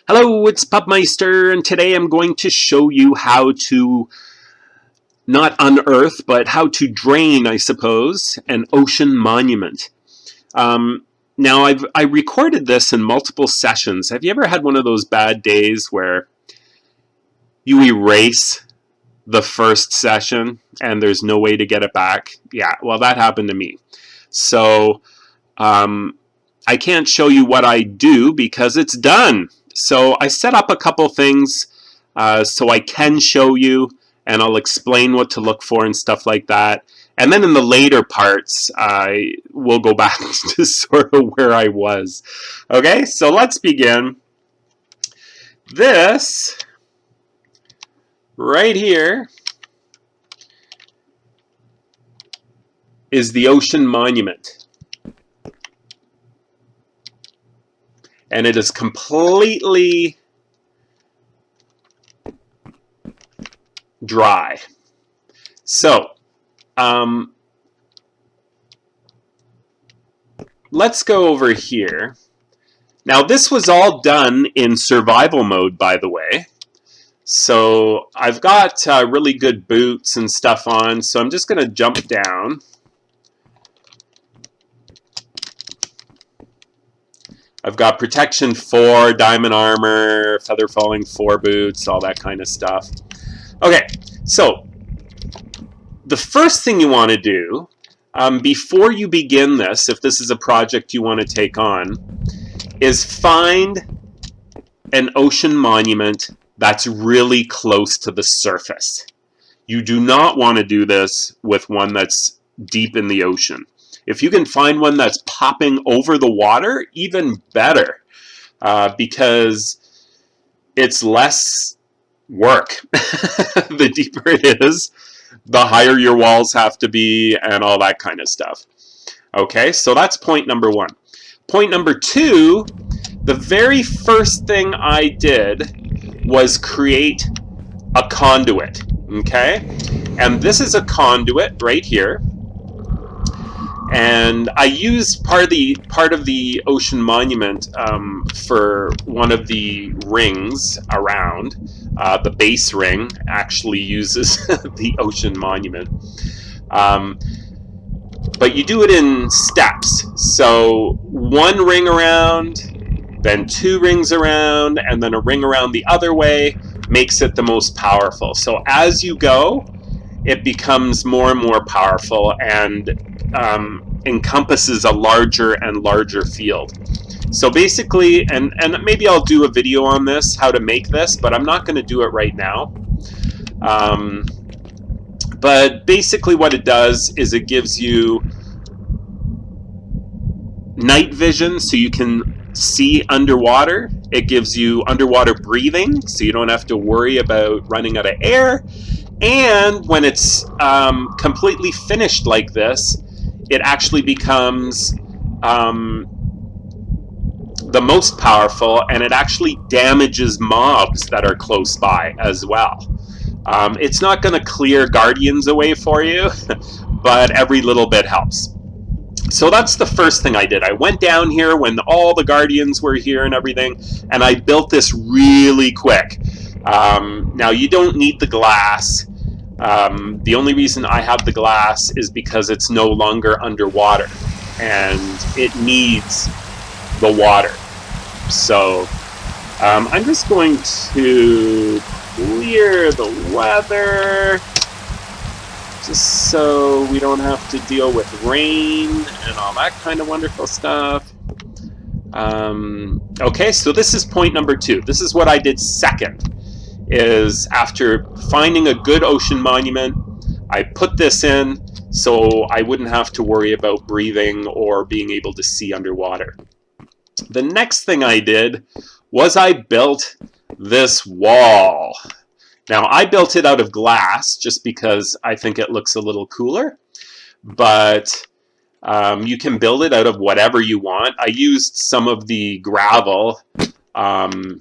Hello, it's Pubmeister, and today I'm going to show you how to not unearth, but how to drain, I suppose, an ocean monument. Now, I recorded this in multiple sessions. Have you ever had one of those bad days where you erase the first session and there's no way to get it back? Yeah, well, that happened to me. So I can't show you what I do because it's done. So I set up a couple things so I can show you, and I'll explain what to look for and stuff like that. And then in the later parts, I will go back to sort of where I was. Okay, so let's begin. This right here is the ocean monument. And it is completely dry. So, let's go over here. Now, this was all done in survival mode, by the way. So, I've got really good boots and stuff on, so I'm just going to jump down. I've got protection 4, diamond armor, feather falling 4 boots, all that kind of stuff. Okay, so the first thing you want to do before you begin this, if this is a project you want to take on, is find an ocean monument that's really close to the surface. You do not want to do this with one that's deep in the ocean. If you can find one that's popping over the water, even better, because it's less work. The deeper it is, the higher your walls have to be, and all that kind of stuff. Okay, so that's point number 1. Point number 2, the very first thing I did was create a conduit. Okay, and this is a conduit right here. And I used part of the ocean monument for one of the rings around. The base ring actually uses the ocean monument. But you do it in steps. So 1 ring around, then 2 rings around, and then a ring around the other way makes it the most powerful. So as you go, it becomes more and more powerful and encompasses a larger and larger field. So basically, and maybe I'll do a video on this, how to make this, but I'm not going to do it right now. But basically what it does is it gives you night vision so you can see underwater. It gives you underwater breathing so you don't have to worry about running out of air. And when it's completely finished like this, it actually becomes the most powerful, and it actually damages mobs that are close by as well. It's not going to clear guardians away for you, but every little bit helps. So that's the first thing I did. I went down here when all the guardians were here and everything, and I built this really quick. Now, you don't need the glass. The only reason I have the glass is because it's no longer underwater and it needs the water. So I'm just going to clear the weather just so we don't have to deal with rain and all that kind of wonderful stuff. Okay, so this is point number 2. This is what I did second. Is after finding a good ocean monument, I put this in so I wouldn't have to worry about breathing or being able to see underwater. The next thing I did was I built this wall. Now, I built it out of glass just because I think it looks a little cooler, but you can build it out of whatever you want. I used some of the gravel that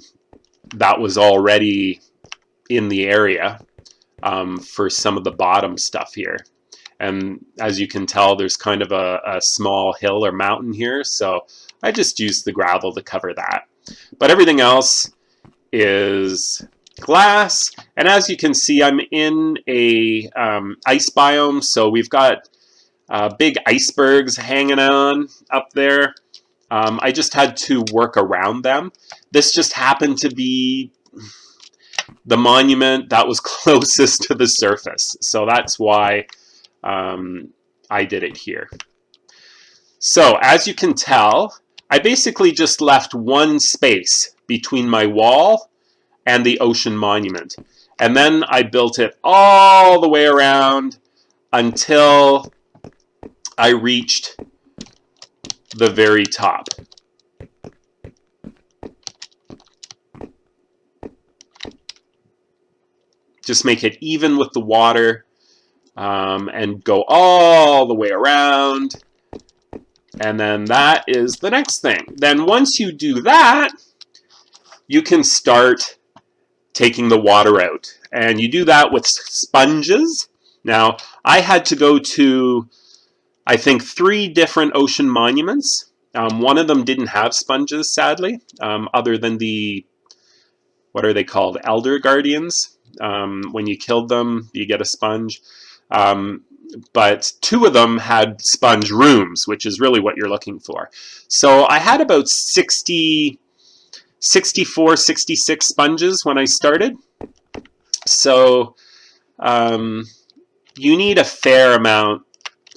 was already in the area for some of the bottom stuff here. And as you can tell, there's kind of a small hill or mountain here, so I just used the gravel to cover that. But everything else is glass. And as you can see, I'm in a ice biome, so we've got big icebergs hanging on up there. I just had to work around them. This just happened to be the monument that was closest to the surface, so that's why I did it here. So as you can tell, I basically just left one space between my wall and the ocean monument. And then I built it all the way around until I reached the very top. Just make it even with the water and go all the way around. And then that is the next thing. Then once you do that, you can start taking the water out. And you do that with sponges. Now, I had to go to, I think, 3 different ocean monuments. One of them didn't have sponges, sadly, other than the, what are they called, elder guardians. When you killed them, you get a sponge. But 2 of them had sponge rooms, which is really what you're looking for. So I had about 64, 66 sponges when I started. So you need a fair amount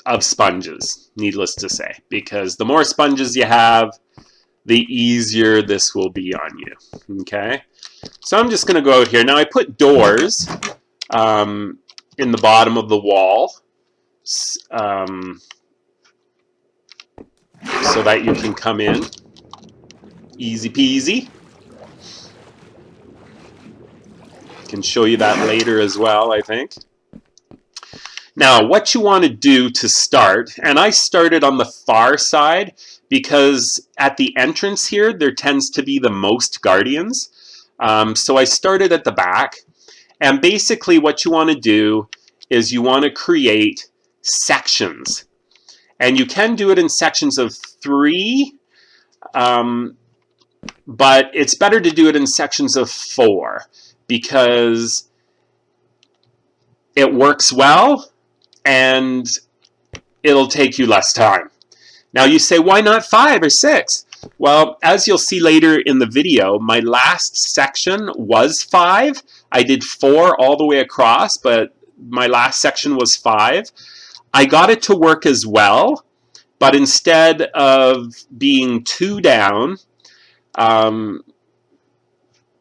of sponges, needless to say, because the more sponges you have, the easier this will be on you. Okay, so I'm just going to go out here. Now I put doors in the bottom of the wall so that you can come in. Easy peasy. I can show you that later as well, I think. Now, what you want to do to start, and I started on the far side because at the entrance here, there tends to be the most guardians. So I started at the back, and basically what you want to do is you want to create sections. And you can do it in sections of 3, but it's better to do it in sections of 4 because it works well and it'll take you less time. Now you say, why not 5 or 6? Well, as you'll see later in the video, my last section was 5. I did 4 all the way across, but my last section was 5. I got it to work as well, but instead of being 2 down,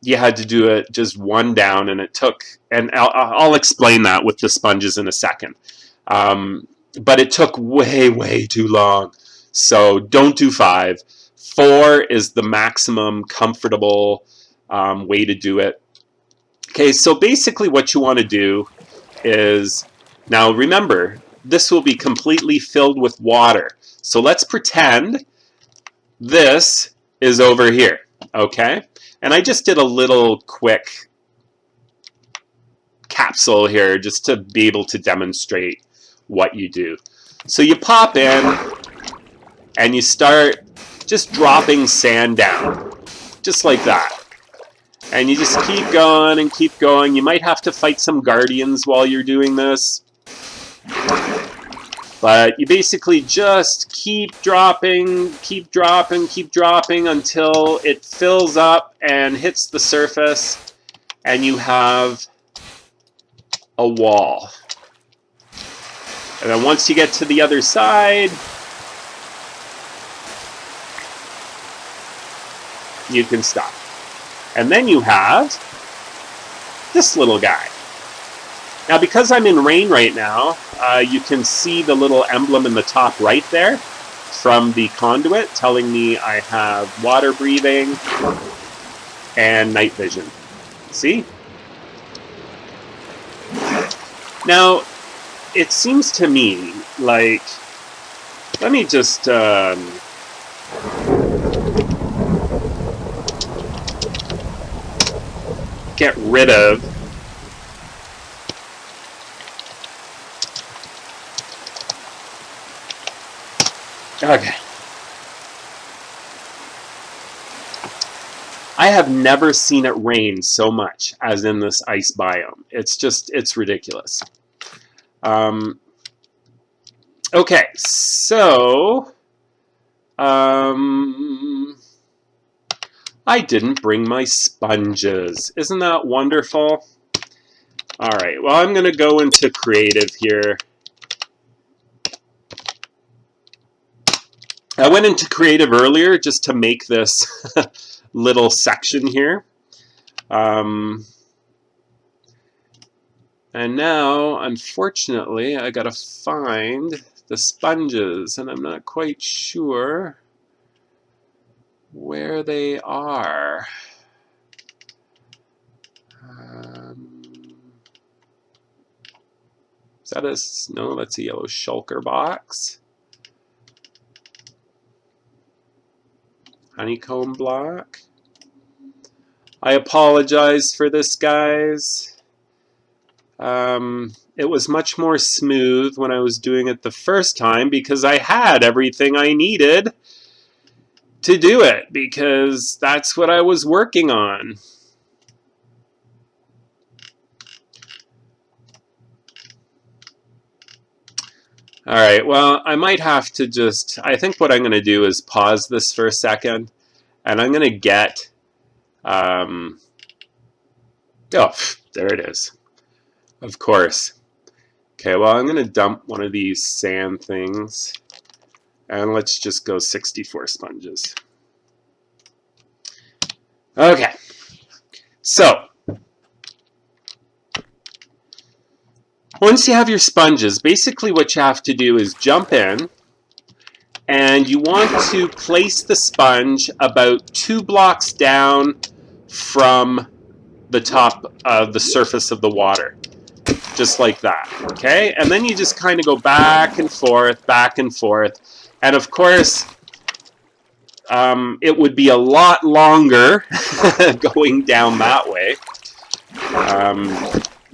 you had to do it just 1 down, and it took, and I'll explain that with the sponges in a second. But it took way, way too long. So don't do 5. 4 is the maximum comfortable way to do it. Okay, so basically what you want to do is, now remember, this will be completely filled with water. So let's pretend this is over here, okay? And I just did a little quick capsule here just to be able to demonstrate what you do. So you pop in and you start just dropping sand down, just like that. And you just keep going and keep going. You might have to fight some guardians while you're doing this. But you basically just keep dropping, keep dropping, keep dropping until it fills up and hits the surface, and you have a wall. And then once you get to the other side, you can stop. And then you have this little guy. Now, because I'm in rain right now, you can see the little emblem in the top right there from the conduit telling me I have water breathing and night vision. See? Now, it seems to me like, let me just get rid of okay. I have never seen it rain so much as in this ice biome. It's ridiculous. Okay, so I didn't bring my sponges. Isn't that wonderful? All right, well, I'm going to go into creative here. I went into creative earlier just to make this little section here. And now, unfortunately, I got to find the sponges, and I'm not quite sure where they are. Is that a, no, that's a yellow shulker box. Honeycomb block. I apologize for this, guys. It was much more smooth when I was doing it the first time because I had everything I needed to do it because that's what I was working on. All right, well, I might have to just, I think what I'm going to do is pause this for a second, and I'm going to get, oh, there it is. Of course. Okay, well, I'm going to dump one of these sand things, and let's just go 64 sponges. Okay, so once you have your sponges, basically what you have to do is jump in, and you want to place the sponge about 2 blocks down from the top of the surface of the water. Just like that, okay? And then you just kind of go back and forth, and of course, it would be a lot longer going down that way.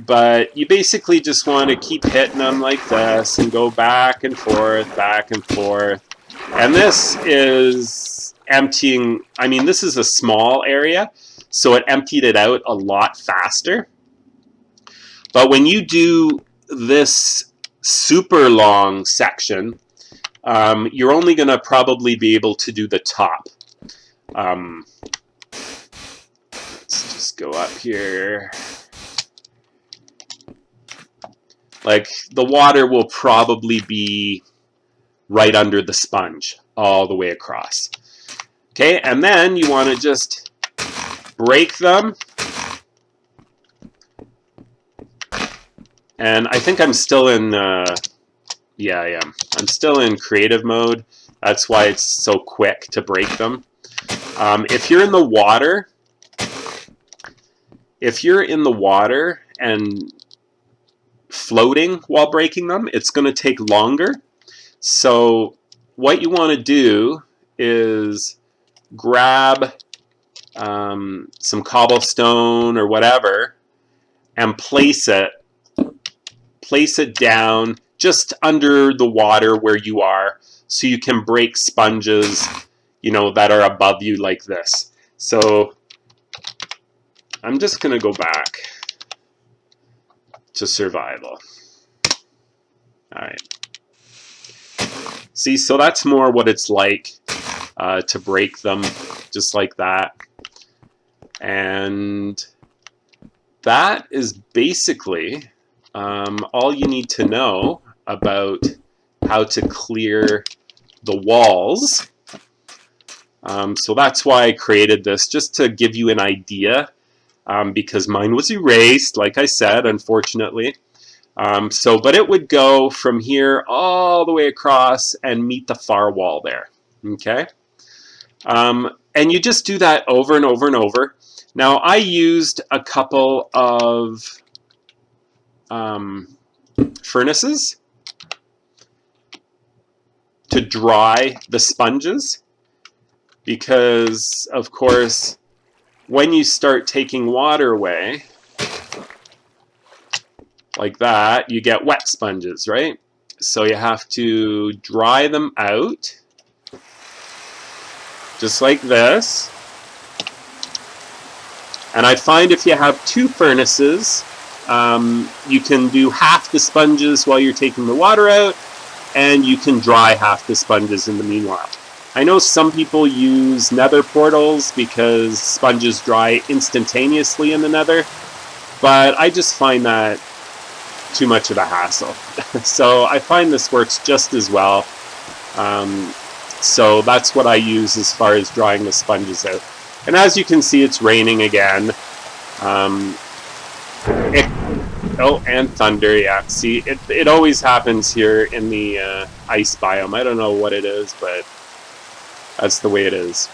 But you basically just want to keep hitting them like this and go back and forth, And this is emptying, I mean, this is a small area, so it emptied it out a lot faster. But when you do this super long section, you're only going to probably be able to do the top. Let's just go up here. Like, the water will probably be right under the sponge all the way across. Okay, and then you want to just break them. And I think I'm still in, yeah, I am. I'm still in creative mode. That's why it's so quick to break them. If you're in the water, and floating while breaking them, it's going to take longer. So what you want to do is grab some cobblestone or whatever and place it down just under the water where you are, so you can break sponges, you know, that are above you like this. So I'm just going to go back to survival. All right. See, so that's more what it's like to break them, just like that. And that is basically all you need to know about how to clear the walls. So that's why I created this, just to give you an idea, because mine was erased, like I said, unfortunately. But it would go from here all the way across and meet the far wall there, okay? And you just do that over and over and over. Now, I used a couple of furnaces to dry the sponges because, of course, when you start taking water away, like that, you get wet sponges, right? So you have to dry them out, just like this. And I find if you have 2 furnaces, you can do half the sponges while you're taking the water out, and you can dry half the sponges in the meanwhile. I know some people use nether portals because sponges dry instantaneously in the nether, but I just find that too much of a hassle. So I find this works just as well. So that's what I use as far as drying the sponges out. And as you can see, it's raining again. Oh, and thunder, yeah. See, it always happens here in the ice biome. I don't know what it is, but that's the way it is.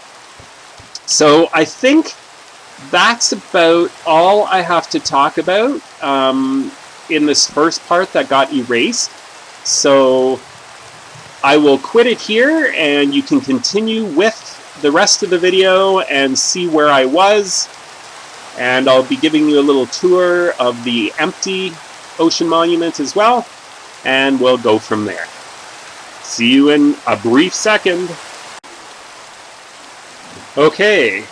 So I think that's about all I have to talk about in this first part that got erased. So I will quit it here, and you can continue with the rest of the video and see where I was. And I'll be giving you a little tour of the empty ocean monument as well, and we'll go from there. See you in a brief second. Okay,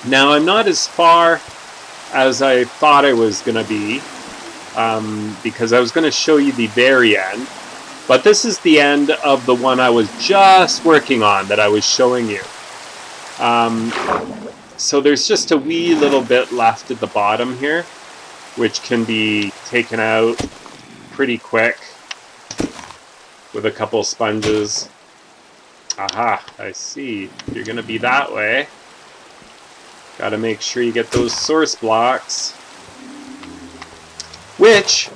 now I'm not as far as I thought I was going to be, because I was going to show you the very end, but this is the end of the one I was just working on that I was showing you. So there's just a wee little bit left at the bottom here, which can be taken out pretty quick with a couple sponges. Aha, I see. You're going to be that way. Got to make sure you get those source blocks, which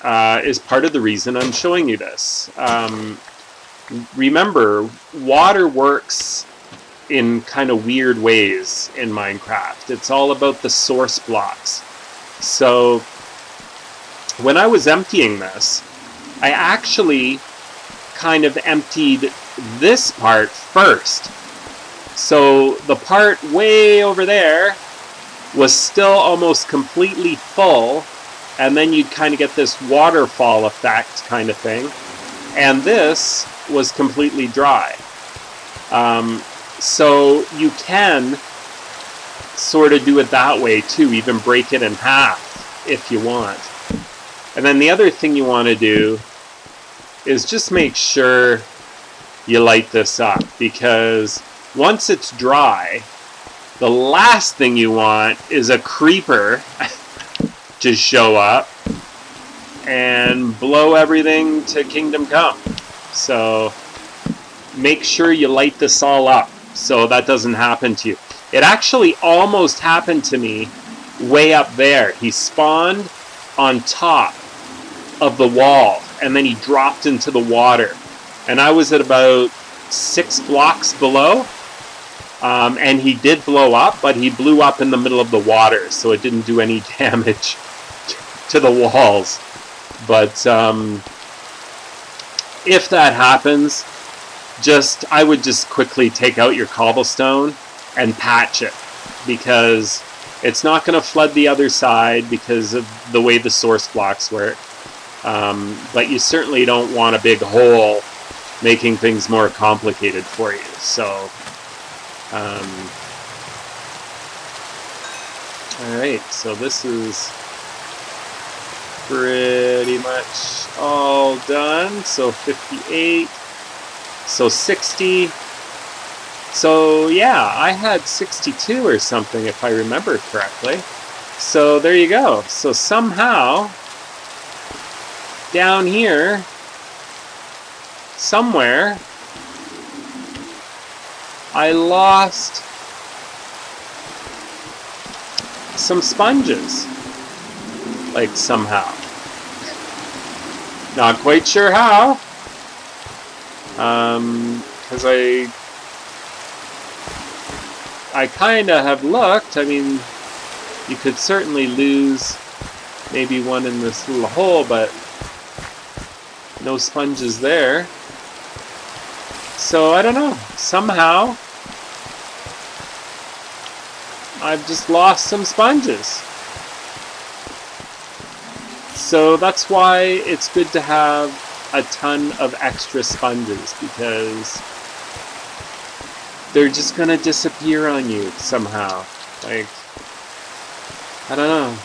is part of the reason I'm showing you this. Remember, water works in kind of weird ways in Minecraft. It's all about the source blocks. So when I was emptying this, I actually kind of emptied this part first. So the part way over there was still almost completely full, and then you'd kind of get this waterfall effect kind of thing. And this was completely dry. So you can sort of do it that way too, even break it in half if you want. And then the other thing you want to do is just make sure you light this up, because once it's dry, the last thing you want is a creeper to show up and blow everything to kingdom come. So make sure you light this all up so that doesn't happen to you. It actually almost happened to me way up there. He spawned on top of the wall, and then he dropped into the water. And I was at about 6 blocks below, and he did blow up, but he blew up in the middle of the water, so it didn't do any damage to the walls. But if that happens, I would just quickly take out your cobblestone and patch it, because it's not going to flood the other side because of the way the source blocks work. But you certainly don't want a big hole making things more complicated for you. So, alright, so this is pretty much all done. So 58, so 60. So yeah, I had 62 or something if I remember correctly. So there you go. So somehow down here somewhere I lost some sponges, like somehow. Not quite sure how, because I kind of have looked. I mean, you could certainly lose maybe one in this little hole, but no sponges there. So I don't know, somehow I've just lost some sponges. So that's why it's good to have a ton of extra sponges, because they're just gonna disappear on you somehow. Like, I don't know.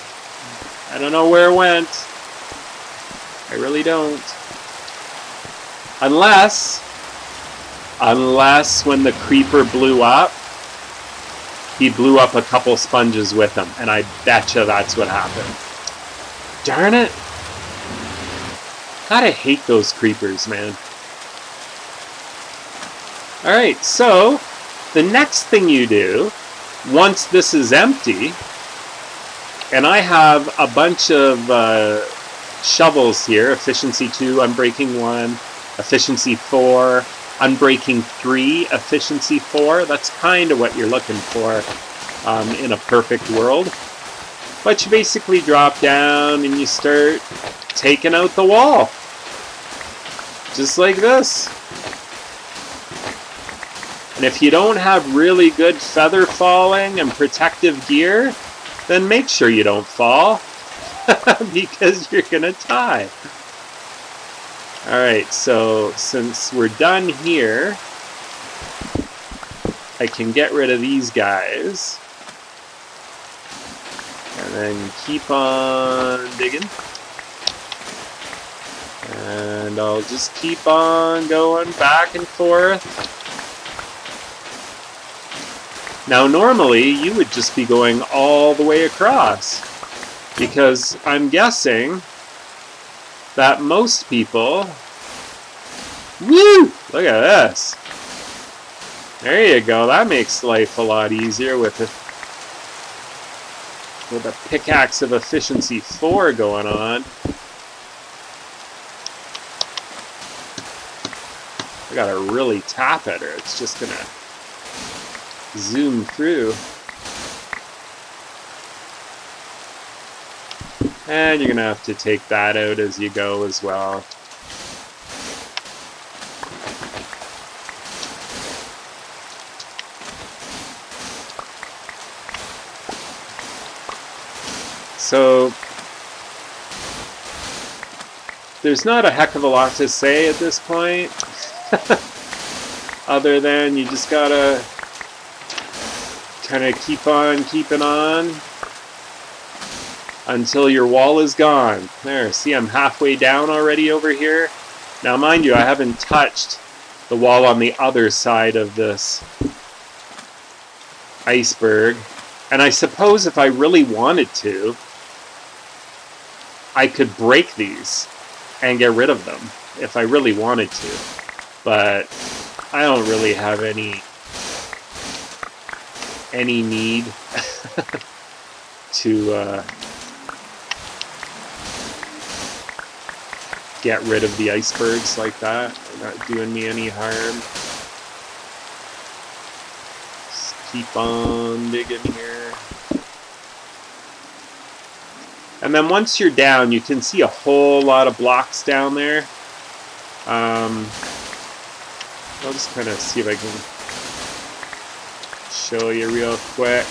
I don't know where it went. I really don't. Unless when the creeper blew up, he blew up a couple sponges with him, and I betcha that's what happened. Darn it. God, I hate those creepers, man. Alright, so the next thing you do, once this is empty, and I have a bunch of shovels here, efficiency 2, unbreaking 1, efficiency 4, unbreaking 3, efficiency 4. That's kind of what you're looking for in a perfect world. But you basically drop down and you start taking out the wall. Just like this. And if you don't have really good feather falling and protective gear, then make sure you don't fall. Because you're gonna die. Alright, so since we're done here, I can get rid of these guys. And then keep on digging. And I'll just keep on going back and forth. Now normally you would just be going all the way across, because I'm guessing that most people, woo, look at this. There you go, that makes life a lot easier with a pickaxe of efficiency 4 going on. I gotta really tap at her, it's just gonna zoom through. And you're gonna have to take that out as you go as well. So there's not a heck of a lot to say at this point. Other than you just gotta kind of keep on keeping on until your wall is gone. There, see, I'm halfway down already over here. Now mind you, I haven't touched the wall on the other side of this iceberg. And I suppose if I really wanted to, I could break these and get rid of them if I really wanted to. But I don't really have any need to get rid of the icebergs like that. They're not doing me any harm. Just keep on digging here. And then once you're down, you can see a whole lot of blocks down there. I'll just kind of see if I can show you real quick.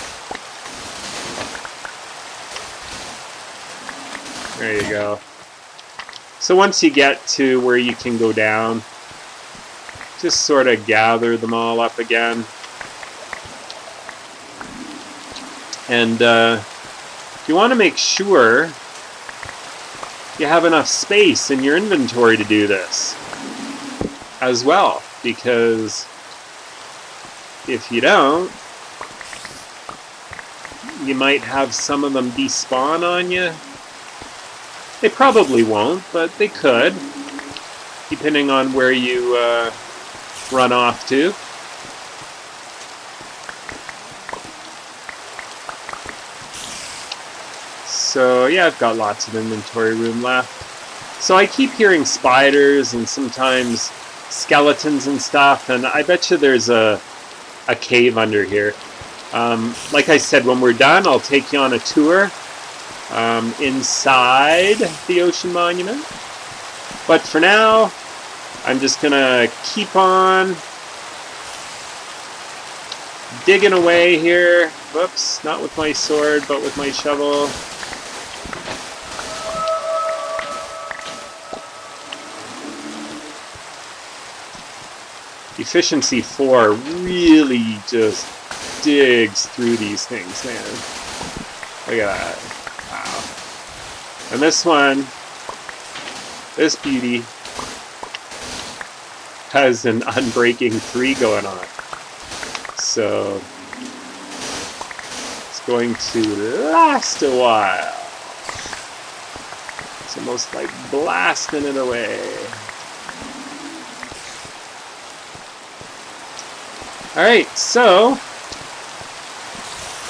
There you go. So once you get to where you can go down, just sort of gather them all up again. And you want to make sure you have enough space in your inventory to do this as well, because if you don't, you might have some of them despawn on you. They probably won't, but they could, depending on where you run off to. So yeah, I've got lots of inventory room left. So I keep hearing spiders and sometimes skeletons and stuff, and I bet you there's a cave under here. Like I said, when we're done, I'll take you on a tour inside the Ocean Monument. But for now, I'm just gonna keep on digging away here. Whoops, not with my sword, but with my shovel. Efficiency 4 really just digs through these things, man. Look at that. Wow. And this one, this beauty, has an unbreaking 3 going on. So it's going to last a while. It's almost like blasting it away. Alright, so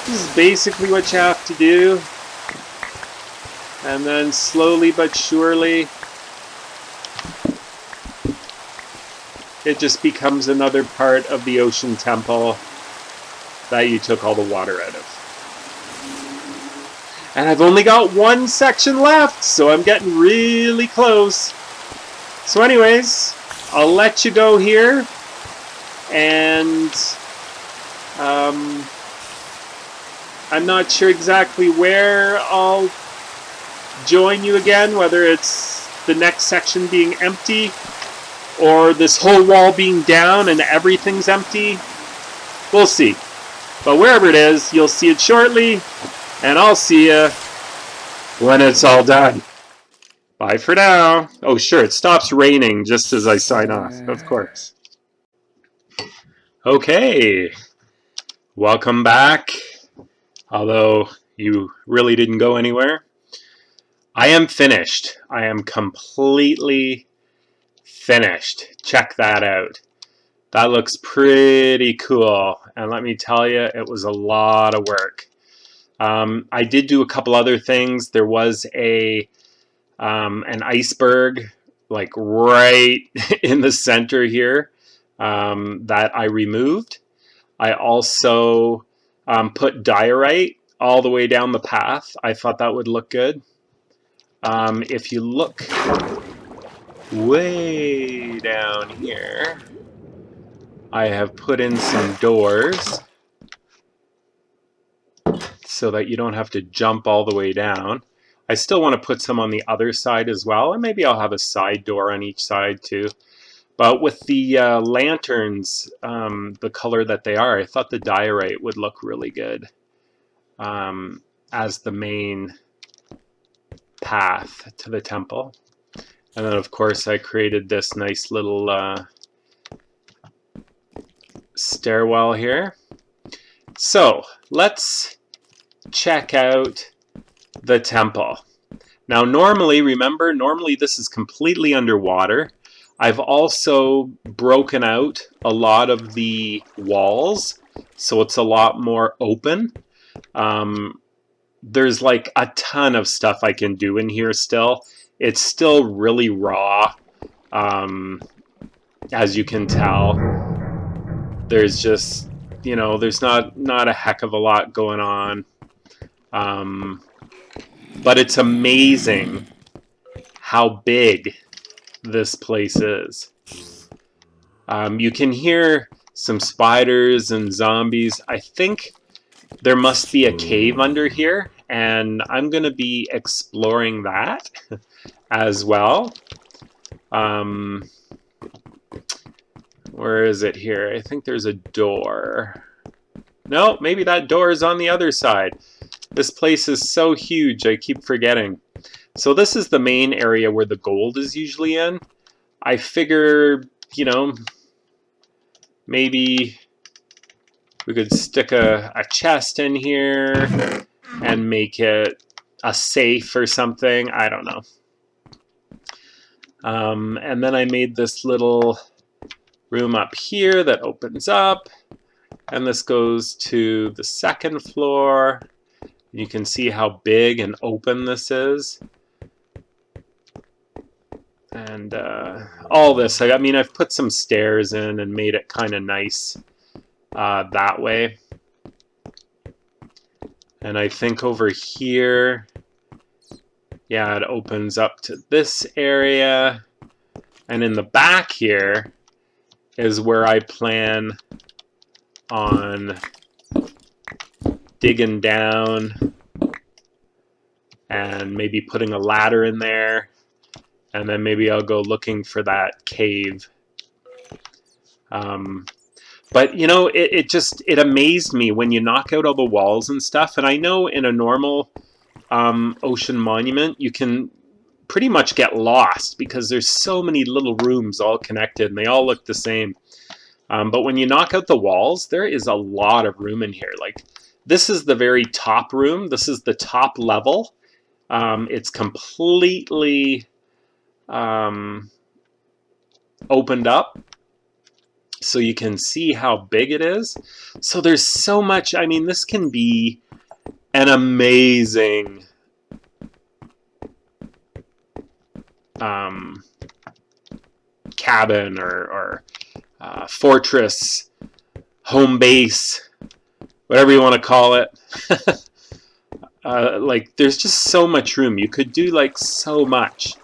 this is basically what you have to do. And then slowly but surely, it just becomes another part of the ocean temple that you took all the water out of. And I've only got one section left, so I'm getting really close. So anyways, I'll let you go here. And I'm not sure exactly where I'll join you again, whether it's the next section being empty or this whole wall being down and everything's empty. We'll see. But wherever it is, you'll see it shortly, and I'll see you when it's all done. Bye for now. Oh, sure, it stops raining just as I sign off, of course. Okay, welcome back. Although you really didn't go anywhere. I am finished. I am completely finished. Check that out. That looks pretty cool. And let me tell you, it was a lot of work. I did do a couple other things. There was an iceberg like right in the center here that I removed. I also put diorite all the way down the path. I thought that would look good. If you look way down here, I have put in some doors so that you don't have to jump all the way down. I still want to put some on the other side as well, and maybe I'll have a side door on each side too. But with the lanterns, the color that they are, I thought the diorite would look really good as the main path to the temple. And then of course I created this nice little stairwell here. So let's check out the temple. Now normally this is completely underwater. I've also broken out a lot of the walls, so it's a lot more open. There's like a ton of stuff I can do in here still. It's still really raw, as you can tell. There's just, you know, there's not a heck of a lot going on. But it's amazing how big this place is. You can hear some spiders and zombies. I think there must be a cave under here, and I'm going to be exploring that as well. Where is it here? I think there's a door. No, maybe that door is on the other side. This place is so huge, I keep forgetting. So this is the main area where the gold is usually in. I figure, you know, maybe we could stick a chest in here and make it a safe or something. I don't know. And then I made this little room up here that opens up. And this goes to the second floor. You can see how big and open this is. And all this, I mean, I've put some stairs in and made it kind of nice that way. And I think over here, yeah, it opens up to this area. And in the back here is where I plan on digging down and maybe putting a ladder in there, and then maybe I'll go looking for that cave. But, you know, it amazed me when you knock out all the walls and stuff. And I know in a normal ocean monument, you can pretty much get lost because there's so many little rooms all connected and they all look the same. But when you knock out the walls, there is a lot of room in here. Like, this is the very top room. This is the top level. It's completely opened up, so you can see how big it is. So there's so much. I mean, this can be an amazing cabin or fortress, home base, whatever you want to call it. Like, there's just so much room. You could do like so much.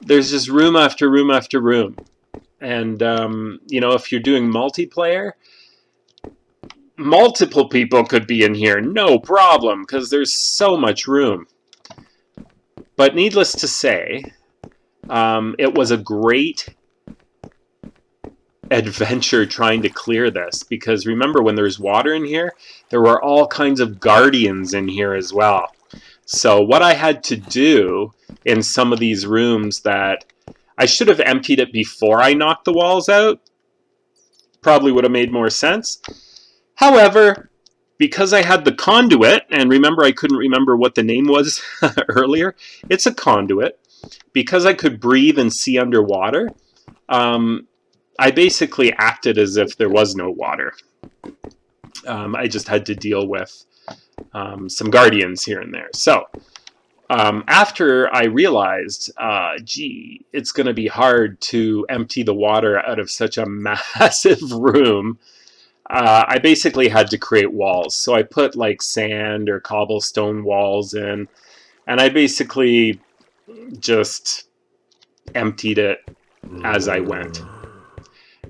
There's just room after room after room. And, you know, if you're doing multiplayer, multiple people could be in here, no problem, because there's so much room. But needless to say, it was a great adventure trying to clear this, because remember, when there's water in here, there were all kinds of guardians in here as well. So what I had to do in some of these rooms that I should have emptied it before I knocked the walls out, probably would have made more sense. However, because I had the conduit, and remember I couldn't remember what the name was earlier, it's a conduit. Because I could breathe and see underwater, I basically acted as if there was no water. I just had to deal with some guardians here and there. So after I realized, gee, it's going to be hard to empty the water out of such a massive room, I basically had to create walls. So I put like sand or cobblestone walls in, and I basically just emptied it as I went.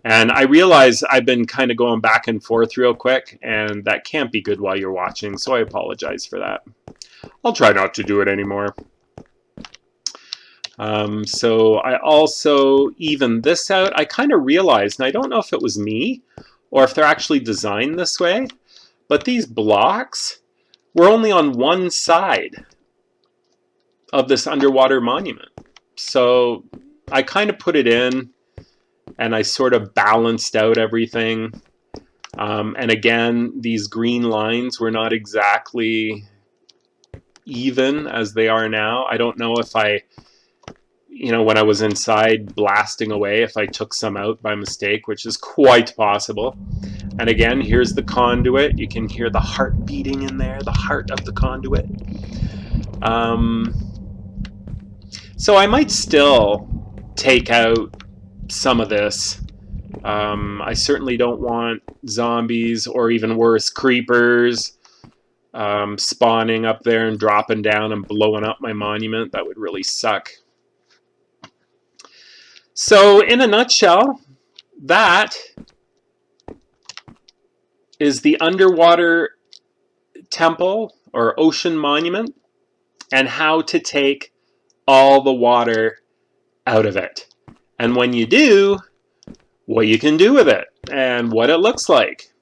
And I realize I've been kind of going back and forth real quick, and that can't be good while you're watching, so I apologize for that. I'll try not to do it anymore. So I also evened this out. I kind of realized, and I don't know if it was me or if they're actually designed this way, but these blocks were only on one side of this underwater monument. So I kind of put it in, and I sort of balanced out everything. And again, these green lines were not exactly even as they are now. I don't know if I, you know, when I was inside blasting away, if I took some out by mistake, which is quite possible. And again, here's the conduit. You can hear the heart beating in there, the heart of the conduit. So I might still take out some of this. I certainly don't want zombies, or even worse, creepers spawning up there and dropping down and blowing up my monument. That would really suck. So in a nutshell, that is the underwater temple or ocean monument, and how to take all the water out of it. And when you do, what you can do with it and what it looks like.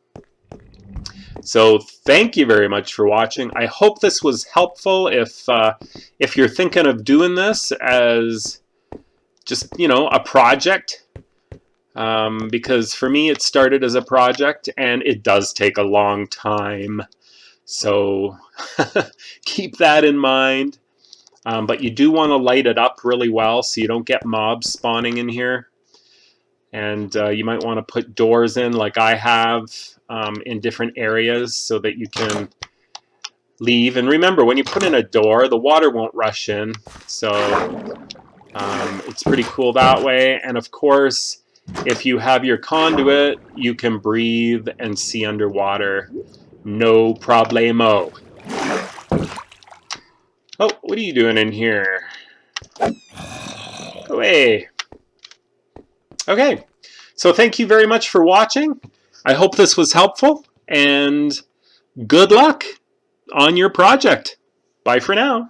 So thank you very much for watching. I hope this was helpful. If you're thinking of doing this as just, you know, a project, because for me it started as a project and it does take a long time. So keep that in mind. But you do want to light it up really well so you don't get mobs spawning in here. And you might want to put doors in like I have in different areas so that you can leave. And remember, when you put in a door, the water won't rush in. So it's pretty cool that way. And of course, if you have your conduit, you can breathe and see underwater. No problemo. Oh, what are you doing in here? Go away. Okay, so thank you very much for watching. I hope this was helpful, and good luck on your project. Bye for now.